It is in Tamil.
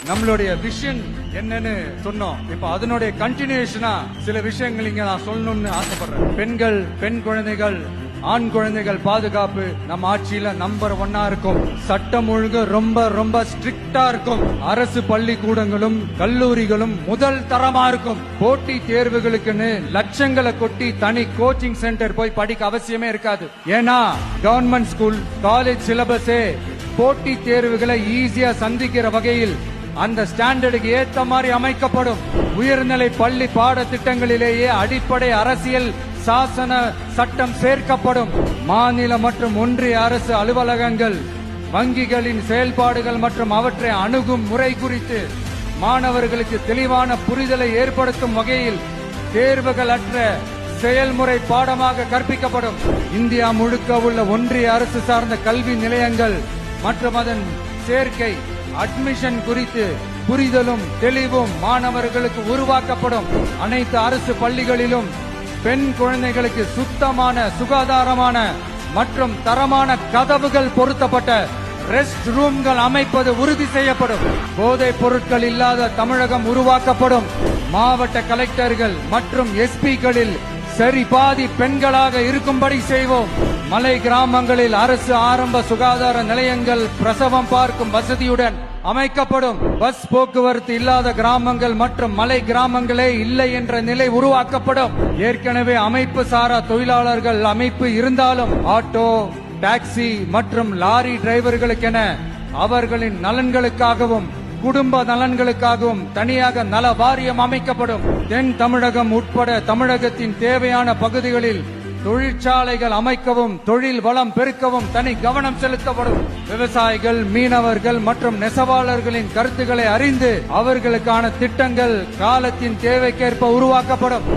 நம்மளுடைய விஷன் என்னன்னு சொன்னோம். இப்ப அதனுடைய கண்டினியூஷனா சில விஷயங்கள் இங்க நான் சொல்லணும்னு ஆசைப்படுறேன். பெண்கள், பெண் குழந்தைகள், ஆண் குழந்தைகள் பாதுகாப்பு நம்ம ஆட்சியில நம்பர் 1 இருக்கும். சட்டம் ஒழுங்கு ரொம்ப ரொம்ப ஸ்ட்ரிக்டா இருக்கும். அரசு பள்ளிக்கூடங்களும் கல்லூரிகளும் முதல் தரமா இருக்கும். போட்டி தேர்வுகளுக்குன்னு லட்சங்களை கொட்டி தனி கோச்சிங் சென்டர் போய் படிக்க அவசியமே இருக்காது. ஏன்னா கவர்மெண்ட் ஸ்கூல், காலேஜ் சிலபஸே போட்டி தேர்வுகளை ஈஸியா சந்திக்கிற வகையில் அந்த ஸ்டாண்டர்டுக்கு ஏத்த மாதிரி அமைக்கப்படும். உயர்நிலை பள்ளி பாடத்திட்டங்களிலேயே அடிப்படை அரசியல் சாசன சட்டம் சேர்க்கப்படும். மாநில மற்றும் ஒன்றிய அரசு அலுவலகங்கள், வங்கிகளின் செயல்பாடுகள் மற்றும் அவற்றை அணுகும் முறை குறித்து மாணவர்களுக்கு தெளிவான புரிதலை ஏற்படுத்தும் வகையில் தேர்வுகள் அற்ற செயல்முறை பாடமாக கற்பிக்கப்படும். இந்தியா முழுக்க உள்ள ஒன்றிய அரசு சார்ந்த கல்வி நிலையங்கள் மற்றும் அதன் சேர்க்கை அட்மிஷன் குறித்து புரிதலும் தெளிவும் மாணவர்களுக்கு உருவாக்கப்படும். அனைத்து அரசு பள்ளிகளிலும் பெண் குழந்தைகளுக்கு சுத்தமான, சுகாதாரமான மற்றும் தரமான கதவுகள் பொருத்தப்பட்ட ரெஸ்ட் ரூம்கள் அமைப்பது உறுதி செய்யப்படும். போதைப் பொருட்கள் இல்லாத தமிழகம் உருவாக்கப்படும். மாவட்ட கலெக்டர்கள் மற்றும் எஸ்பிகளில் சரி பாதி பெண்களாக இருக்கும்படி செய்வோம். மலை கிராமங்களில் அரசு ஆரம்ப சுகாதார நிலையங்கள் பிரசவம் பார்க்கும் வசதியுடன் அமைக்கப்படும். பஸ் போக்குவரத்து இல்லாத கிராமங்கள் மற்றும் மலை கிராமங்களே இல்லை என்ற நிலை உருவாக்கப்படும். ஏற்கனவே அமைப்பு சாரா தொழிலாளர்கள் அமைப்பு இருந்தாலும் ஆட்டோ, டாக்ஸி மற்றும் லாரி டிரைவர்களுக்கென அவர்களின் நலன்களுக்காகவும் குடும்ப நலன்களுக்காகவும் தனியாக நல வாரியம் அமைக்கப்படும். தென் தமிழகம் உட்பட தமிழகத்தின் தேவையான பகுதிகளில் தொழிற்சாலைகள் அமைக்கவும் தொழில் வளம் பெருக்கவும் தனி கவனம் செலுத்தப்படும். விவசாயிகள், மீனவர்கள் மற்றும் நெசவாளர்களின் கருத்துக்களை அறிந்து அவர்களுக்கான திட்டங்கள் காலத்தின் தேவைக்கேற்ப உருவாக்கப்படும்.